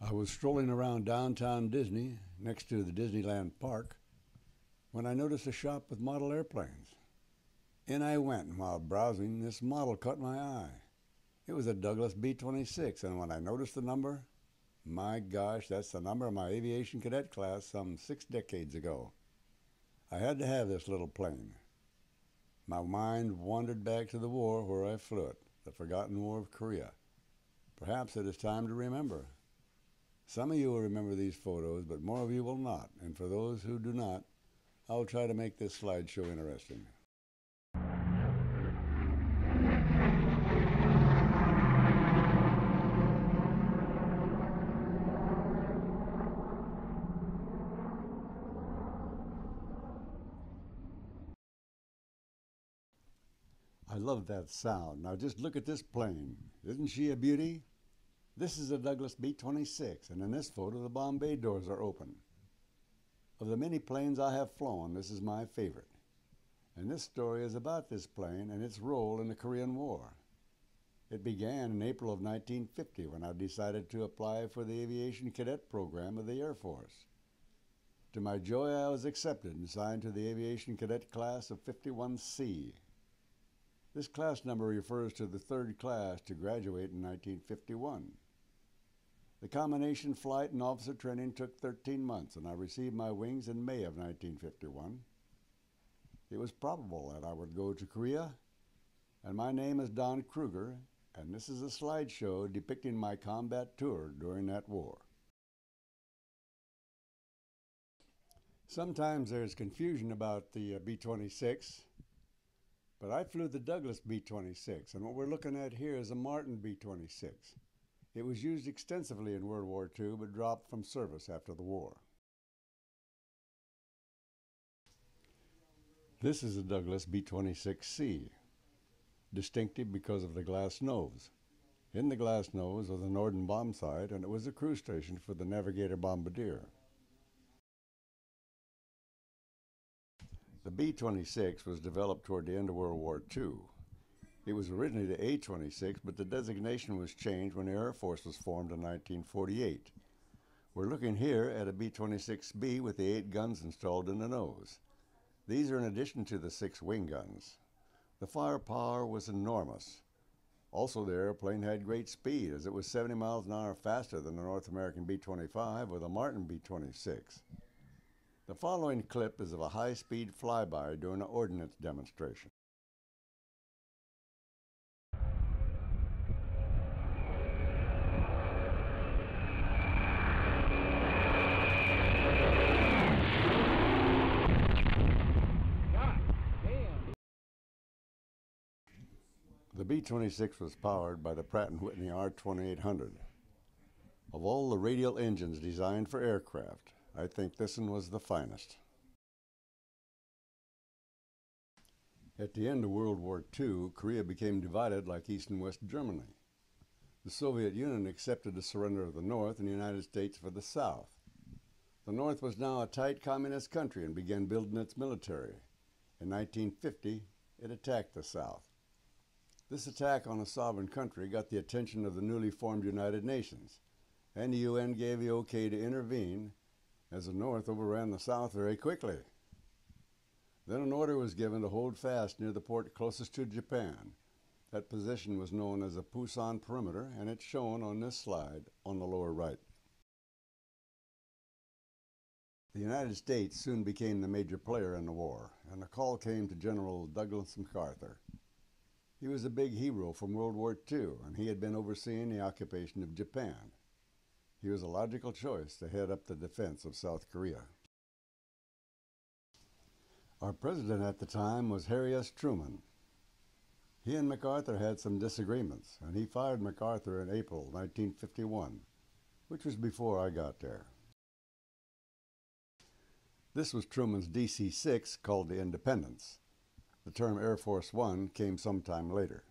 I was strolling around downtown Disney, next to the Disneyland Park, when I noticed a shop with model airplanes. In I went, and while browsing, this model caught my eye. It was a Douglas B-26, and when I noticed the number, my gosh, that's the number of my aviation cadet class some 6 decades ago. I had to have this little plane. My mind wandered back to the war where I flew it, the forgotten war of Korea. Perhaps it is time to remember. Some of you will remember these photos, but more of you will not. And for those who do not, I'll try to make this slideshow interesting. I love that sound. Now just look at this plane. Isn't she a beauty? This is a Douglas B-26, and in this photo the bomb bay doors are open. Of the many planes I have flown, this is my favorite. And this story is about this plane and its role in the Korean War. It began in April of 1950 when I decided to apply for the aviation cadet program of the Air Force. To my joy, I was accepted and signed to the aviation cadet class of 51C. This class number refers to the third class to graduate in 1951. The combination flight and officer training took 13 months, and I received my wings in May of 1951. It was probable that I would go to Korea, and my name is Don Kruger, and this is a slideshow depicting my combat tour during that war. Sometimes there's confusion about the B-26, but I flew the Douglas B-26, and what we're looking at here is a Martin B-26. It was used extensively in World War II, but dropped from service after the war. This is a Douglas B-26C, distinctive because of the glass nose. In the glass nose was the Norden bomb sight, and it was a crew station for the Navigator Bombardier. The B-26 was developed toward the end of World War II. It was originally the A-26, but the designation was changed when the Air Force was formed in 1948. We're looking here at a B-26B with the 8 guns installed in the nose. These are in addition to the 6 wing guns. The firepower was enormous. Also, the airplane had great speed, as it was 70 miles an hour faster than the North American B-25 or the Martin B-26. The following clip is of a high-speed flyby during an ordnance demonstration. The B-26 was powered by the Pratt & Whitney R-2800. Of all the radial engines designed for aircraft, I think this one was the finest. At the end of World War II, Korea became divided like East and West Germany. The Soviet Union accepted the surrender of the North and the United States for the South. The North was now a tight communist country and began building its military. In 1950, it attacked the South. This attack on a sovereign country got the attention of the newly formed United Nations, and the UN gave the okay to intervene, as the North overran the South very quickly. Then an order was given to hold fast near the port closest to Japan. That position was known as the Pusan Perimeter, and it's shown on this slide on the lower right. The United States soon became the major player in the war, and the call came to General Douglas MacArthur. He was a big hero from World War II, and he had been overseeing the occupation of Japan. He was a logical choice to head up the defense of South Korea. Our president at the time was Harry S. Truman. He and MacArthur had some disagreements, and he fired MacArthur in April 1951, which was before I got there. This was Truman's DC-6 called the Independence. The term Air Force One came sometime later.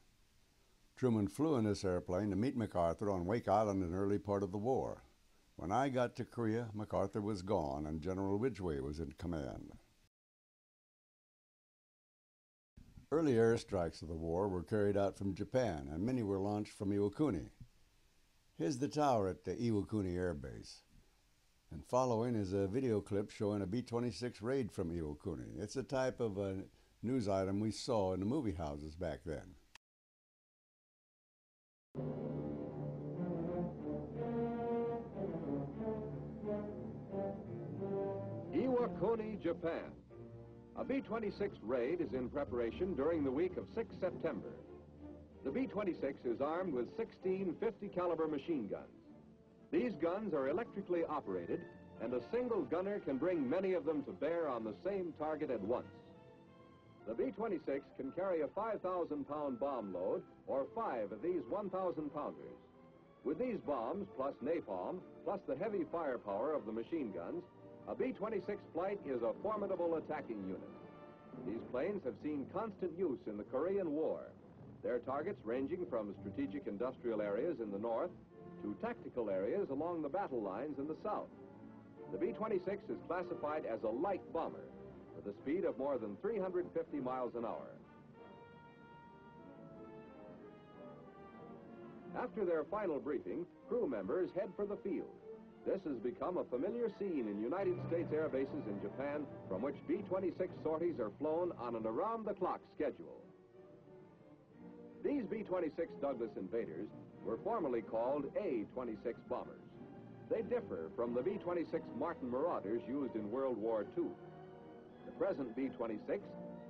Truman flew in this airplane to meet MacArthur on Wake Island in the early part of the war. When I got to Korea, MacArthur was gone and General Ridgway was in command. Early airstrikes of the war were carried out from Japan, and many were launched from Iwakuni. Here's the tower at the Iwakuni Air Base. And following is a video clip showing a B-26 raid from Iwakuni. It's a type of a news item we saw in the movie houses back then. Iwakuni, Japan. A B-26 raid is in preparation during the week of 6 September. The B-26 is armed with 16 50-caliber machine guns. These guns are electrically operated, and a single gunner can bring many of them to bear on the same target at once. The B-26 can carry a 5,000-pound bomb load, or 5 of these 1,000-pounders. With these bombs, plus napalm, plus the heavy firepower of the machine guns, a B-26 flight is a formidable attacking unit. These planes have seen constant use in the Korean War, their targets ranging from strategic industrial areas in the north to tactical areas along the battle lines in the south. The B-26 is classified as a light bomber with a speed of more than 350 miles an hour. After their final briefing, crew members head for the field. This has become a familiar scene in United States air bases in Japan, from which B-26 sorties are flown on an around-the-clock schedule. These B-26 Douglas Invaders were formerly called A-26 bombers. They differ from the B-26 Martin Marauders used in World War II. The present B-26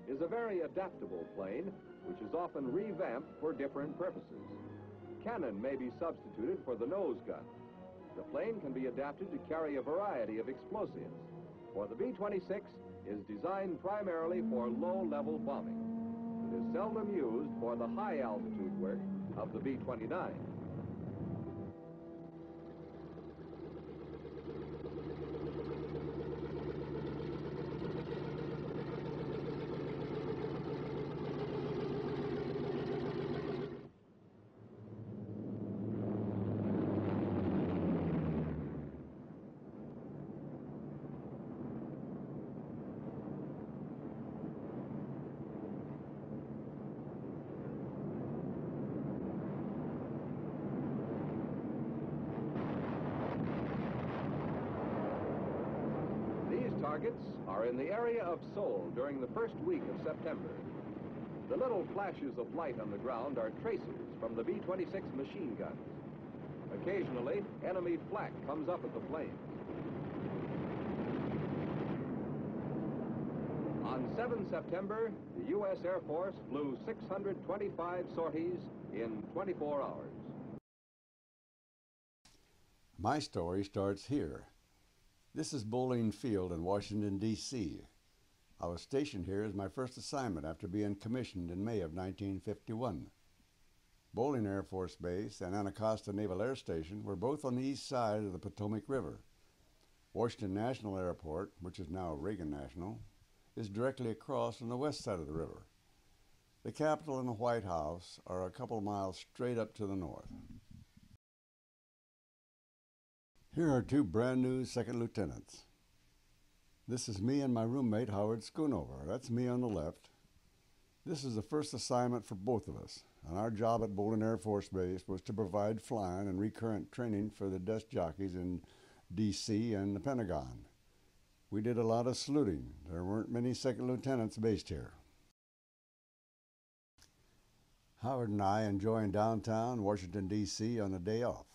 is a very adaptable plane, which is often revamped for different purposes. Cannon may be substituted for the nose gun. The plane can be adapted to carry a variety of explosives, for the B-26 is designed primarily for low-level bombing. It is seldom used for the high-altitude work of the B-29. Targets are in the area of Seoul during the first week of September. The little flashes of light on the ground are tracers from the B-26 machine guns. Occasionally, enemy flak comes up at the plane. On 7 September, the U.S. Air Force flew 625 sorties in 24 hours. My story starts here. This is Bowling Field in Washington, D.C. I was stationed here as my first assignment after being commissioned in May of 1951. Bowling Air Force Base and Anacostia Naval Air Station were both on the east side of the Potomac River. Washington National Airport, which is now Reagan National, is directly across on the west side of the river. The Capitol and the White House are a couple miles straight up to the north. Here are two brand new second lieutenants. This is me and my roommate Howard Schoonover. That's me on the left. This is the first assignment for both of us, and our job at Bowling Air Force Base was to provide flying and recurrent training for the desk jockeys in D.C. and the Pentagon. We did a lot of saluting. There weren't many second lieutenants based here. Howard and I enjoying downtown Washington, D.C. on a day off.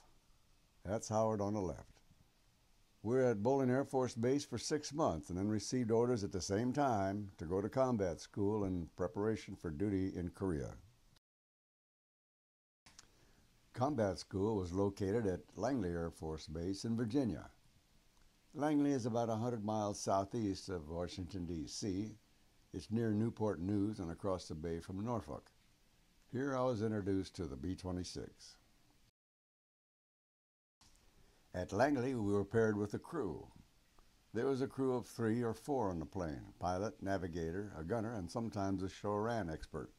That's Howard on the left. We're at Bowling Air Force Base for 6 months and then received orders at the same time to go to combat school in preparation for duty in Korea. Combat school was located at Langley Air Force Base in Virginia. Langley is about 100 miles southeast of Washington, D.C. It's near Newport News and across the bay from Norfolk. Here I was introduced to the B-26. At Langley, we were paired with a crew. There was a crew of 3 or 4 on the plane: pilot, navigator, a gunner, and sometimes a shore-ran expert.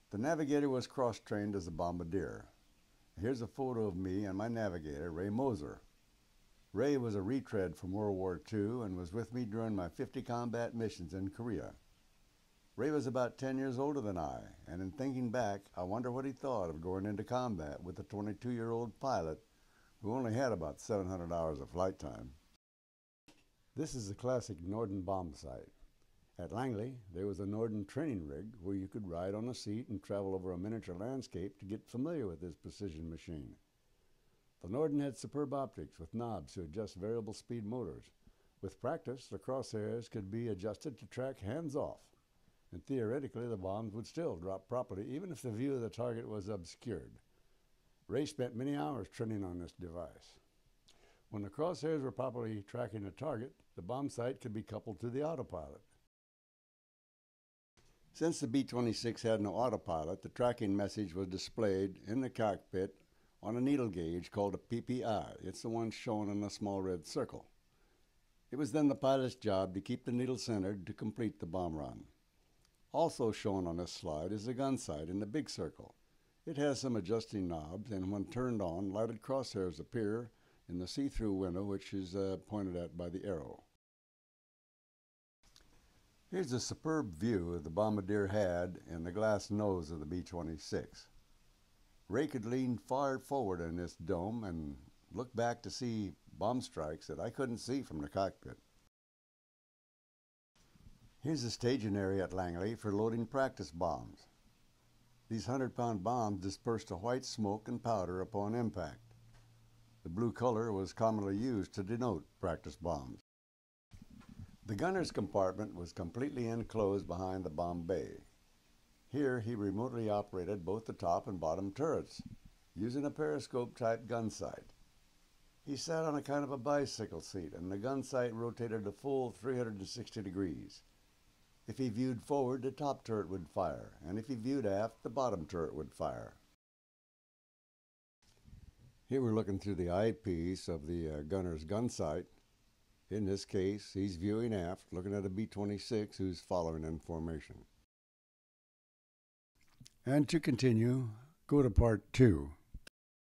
The navigator was cross-trained as a bombardier. Here's a photo of me and my navigator, Ray Moser. Ray was a retread from World War II and was with me during my 50 combat missions in Korea. Ray was about 10 years older than I, and in thinking back, I wonder what he thought of going into combat with a 22-year-old pilot who only had about 700 hours of flight time. This is a classic Norden bomb site. At Langley, there was a Norden training rig where you could ride on a seat and travel over a miniature landscape to get familiar with this precision machine. The Norden had superb optics with knobs to adjust variable speed motors. With practice, the crosshairs could be adjusted to track hands-off, and theoretically the bombs would still drop properly even if the view of the target was obscured. Ray spent many hours training on this device. When the crosshairs were properly tracking a target, the bomb sight could be coupled to the autopilot. Since the B-26 had no autopilot, the tracking message was displayed in the cockpit on a needle gauge called a PPI. It's the one shown in a small red circle. It was then the pilot's job to keep the needle centered to complete the bomb run. Also shown on this slide is the gun sight in the big circle. It has some adjusting knobs, and when turned on, lighted crosshairs appear in the see-through window, which is pointed at by the arrow. Here's a superb view the bombardier had in the glass nose of the B-26. Ray could lean far forward in this dome and look back to see bomb strikes that I couldn't see from the cockpit. Here's the staging area at Langley for loading practice bombs. These 100-pound bombs dispersed a white smoke and powder upon impact. The blue color was commonly used to denote practice bombs. The gunner's compartment was completely enclosed behind the bomb bay. Here he remotely operated both the top and bottom turrets, using a periscope-type gun sight. He sat on a kind of a bicycle seat, and the gun sight rotated a full 360 degrees. If he viewed forward, the top turret would fire, and if he viewed aft, the bottom turret would fire. Here we're looking through the eyepiece of the gunner's gun sight. In this case, he's viewing aft, looking at a B-26 who's following in formation. And to continue, go to part 2.